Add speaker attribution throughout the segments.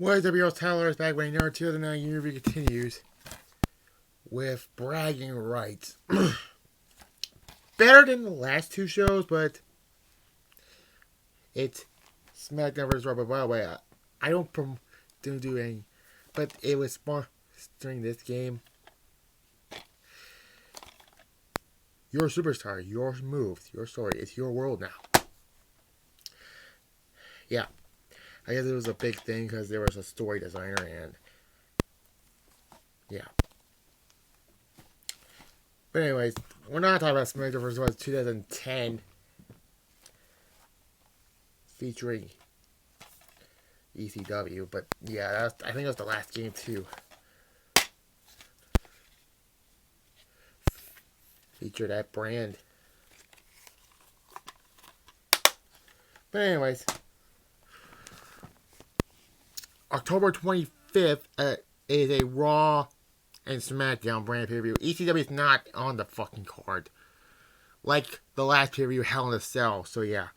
Speaker 1: What is WWE's Tyler back when number 2 of the night interview continues with bragging rights. Better than the last two shows, but it's SmackDown vs. Raw. But by the way, I don't do any, but it was during this game. Your superstar, your moves, your story. It's your world now. Yeah. I guess it was a big thing because there was a story designer and yeah. But anyways, we're not talking about SmackDown vs. Raw 2010 featuring ECW, but yeah, I think that was the last game too. Feature that brand. But anyways, October 25th is a Raw and SmackDown brand pay-per-view. ECW is not on the fucking card. Like the last pay-per-view, Hell in a Cell. So yeah.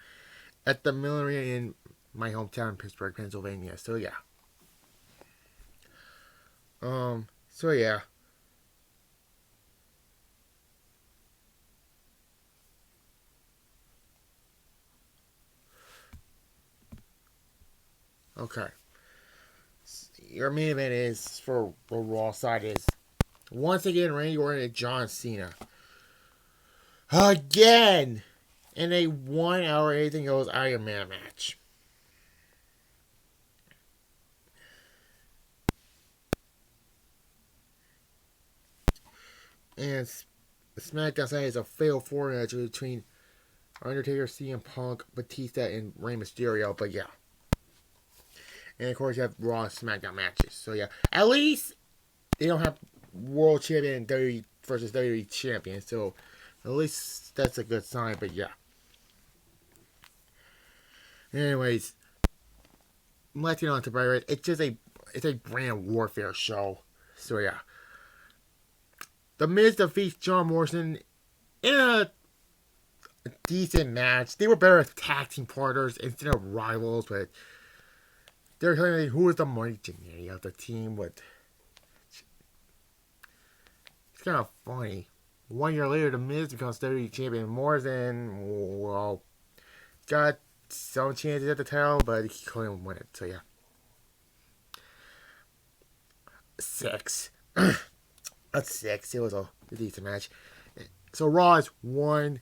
Speaker 1: At the Millennium in my hometown, Pittsburgh, Pennsylvania. So yeah. So yeah. Okay. Your main event is, for the Raw side, is once again Randy Orton and John Cena. Again! In a 1 hour anything goes Iron Man match. And SmackDown side is a fatal 4 match between Undertaker, CM Punk, Batista, and Rey Mysterio. But yeah. And of course you have Raw and SmackDown matches. So yeah. At least they don't have World Champion and WWE versus WWE Champion. So at least that's a good sign. But yeah. Anyways, let's get on to Bright. It's a brand warfare show. So yeah. The Miz defeats John Morrison in a decent match. They were better as tag team partners instead of rivals, but they're telling me who is the money generator of the team. But it's kind of funny. 1 year later, the Miz becomes WWE champion. Morrison, well, got some chances at the title, but he couldn't win it. So yeah, 6. That's 6. It was a decent match. So Raw is 1-0.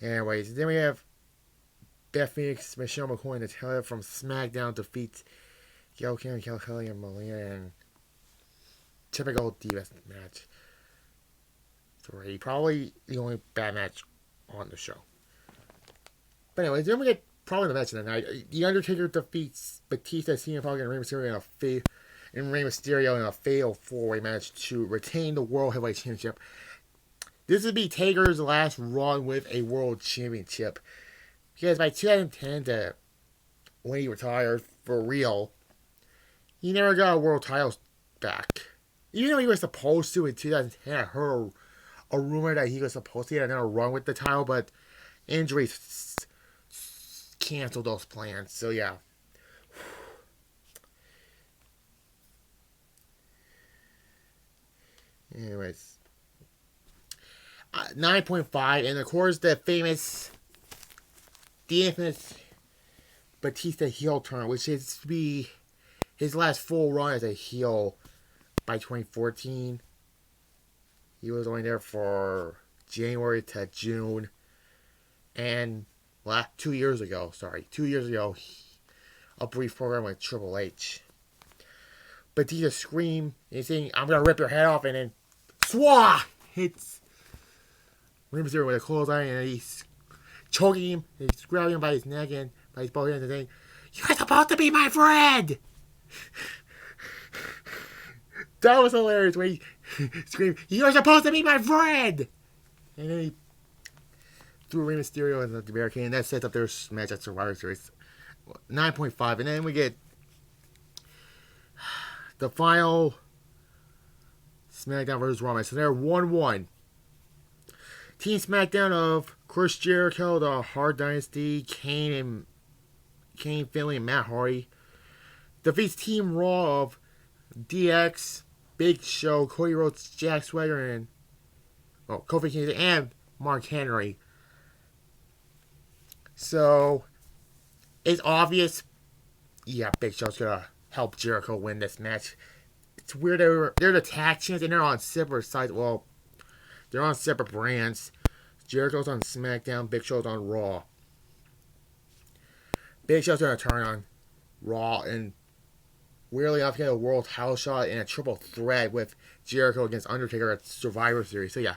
Speaker 1: Anyways, then we have Beth Phoenix, Michelle McCoy, and Natalia from SmackDown defeats Gail Kim, Kel Kelly, and Melina in typical Divas match. Probably the only bad match on the show. But anyways, then we get probably the match of the night. The Undertaker defeats Batista, CM Punk, and Rey Mysterio in a fatal 4-way match to retain the World Heavyweight Championship. This would be Taker's last run with a World Championship. Because by 2010 to when he retired for real, he never got a world title back. Even though he was supposed to in 2010, I heard a rumor that he was supposed to get another run with the title, but injuries canceled those plans. So yeah. Anyways. 9.5, and of course the infamous Batista heel turn, which is to be his last full run as a heel by 2014. He was only there for January to June, and 2 years ago, a brief program with Triple H. Batista screamed and saying, "I'm gonna rip your head off," and then swah hits Rey Mysterio with a clothesline, and he's choking him, and he's grabbing him by his neck and by his both hands and saying, "You're supposed to be my friend!" That was hilarious when he screamed, "You're supposed to be my friend!" And then he threw Rey Mysterio into the barricade, and that sets up their match at Survivor Series. 9.5, and then we get the final SmackDown vs. Raw match. So they're 1-1. Team SmackDown of Chris Jericho, the Hart Dynasty, Kane, Finley, and Matt Hardy defeats Team Raw of DX, Big Show, Cody Rhodes, Jack Swagger, and Kofi Kingston, and Mark Henry. So, it's obvious, yeah, Big Show's gonna help Jericho win this match. It's weird they're the tag champs and they're on separate sides. Well, they're on separate brands. Jericho's on SmackDown, Big Show's on Raw. Big Show's gonna turn on Raw and weirdly enough get a world title shot in a triple threat with Jericho against Undertaker at Survivor Series. So yeah,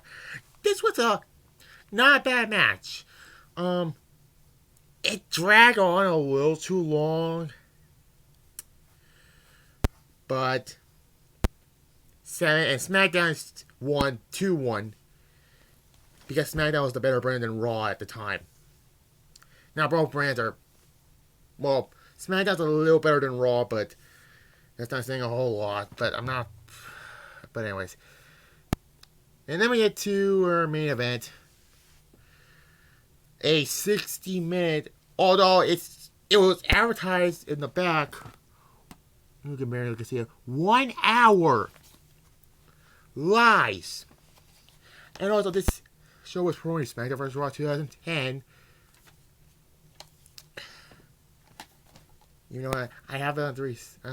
Speaker 1: this was not a bad match. It dragged on a little too long, but SmackDown won 2-1 because SmackDown was the better brand than Raw at the time. Now both brands are, well, SmackDown's a little better than Raw, but that's not saying a whole lot. But I'm not. But anyways, and then we get to our main event. A 60-minute, although it was advertised in the back. You can barely see it. 1 hour lies, and also this show was promoting SmackDown vs. Raw 2010. You know what? I have it on 3. I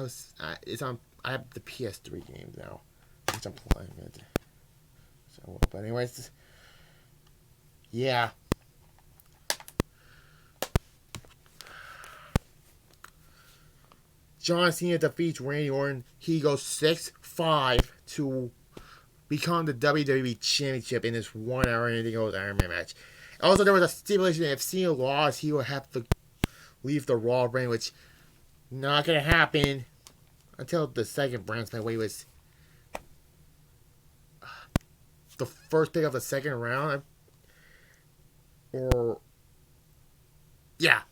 Speaker 1: have the PS3 games now, which I'm playing it. So, but anyways, yeah. John Cena defeats Randy Orton. He goes 6-5 to become the WWE Championship in this 1 hour anything goes Iron Man match. Also, there was a stipulation that if Cena lost, he would have to leave the Raw brand, which not gonna happen until the second brand split. Wait, was the first pick of the second round, or yeah.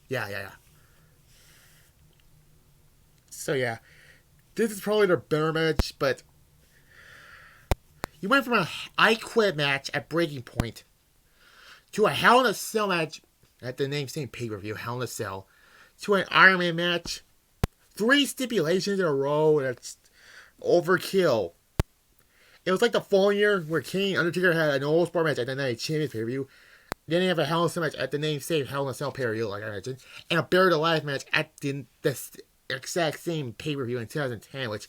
Speaker 1: So yeah, this is probably their better match, but you went from a I Quit match at Breaking Point to a Hell in a Cell match at the same pay-per-view, Hell in a Cell, to an Iron Man match. 3 stipulations in a row, that's overkill. It was like the following year where Kane Undertaker had an All-Star match at the Night Champions pay-per-view. Then they have a Hell in a Cell match at the same Hell in a Cell pay-per-view, like I mentioned, and a Buried Alive match at the exact same pay-per-view in 2010, which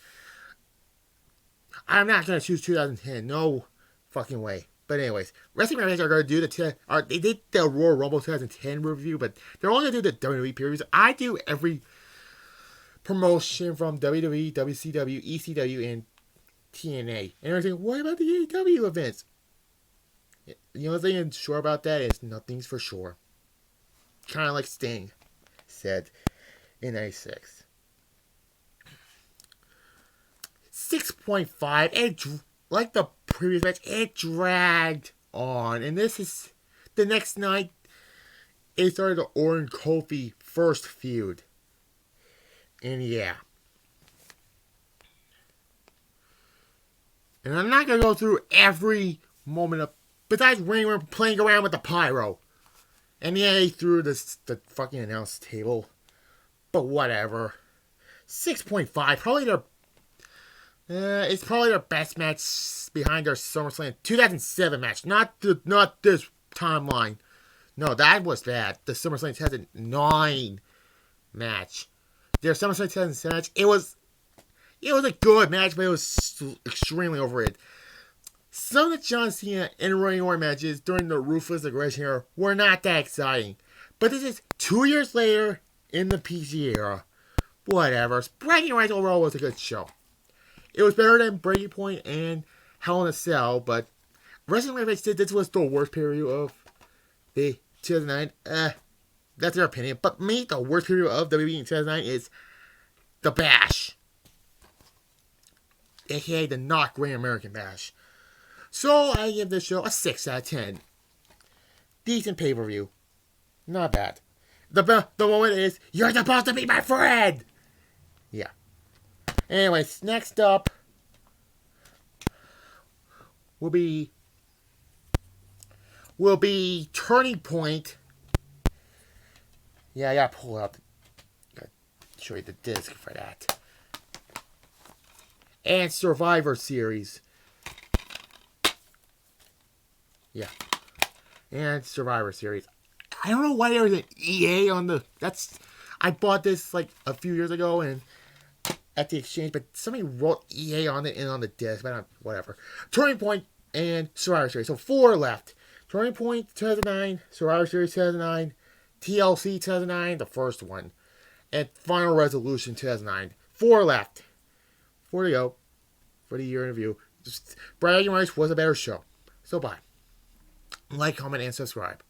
Speaker 1: I'm not going to choose 2010. No fucking way. But anyways, Wrestling Fans are going to do they did the Royal Rumble 2010 review, but they're only going to do the WWE pay-per-views. I do every promotion from WWE, WCW, ECW, and TNA. And everything, what about the AEW events? The only thing I'm sure about that is nothing's for sure. Kind of like Sting said in 96. 6.5, like the previous match, it dragged on. And this is the next night, it started the Orton Kofi first feud. And yeah. And I'm not going to go through every moment of, besides Randy Orton playing around with the pyro. And yeah, he threw the fucking announce table. But whatever. 6.5, probably their it's probably their best match behind their SummerSlam 2007 match. Not this timeline. No, that was bad. The SummerSlam 2009 match. Their SummerSlam 2007 match. It was a good match, but it was extremely overrated. Some of the John Cena and Randy Orton matches during the Ruthless Aggression era were not that exciting. But this is 2 years later in the PC era. Whatever. Bragging Rights overall was a good show. It was better than Breaking Point and Hell in a Cell, but Wrestling Fans said this was the worst period of the 2009. That's their opinion. But me, the worst period of WWE in 2009 is The Bash. AKA the Not Great American Bash. So I give this show a 6 out of 10. Decent pay-per-view. Not bad. The moment is, you're supposed to be my friend! Yeah. Anyways, next up will be will be Turning Point. Yeah, I gotta pull out. Gotta show you the disc for that. And Survivor Series. Yeah. And Survivor Series. I don't know why there was an EA on the... I bought this like a few years ago and at the exchange, but somebody wrote EA on it and on the disc, but whatever. Turning Point and Survivor Series. So 4 left. Turning Point 2009, Survivor Series 2009, TLC 2009, the first one, and Final Resolution 2009. 4 left. 4 to go for the year in review. Just bragging rights was a better show. So bye. Like, comment, and subscribe.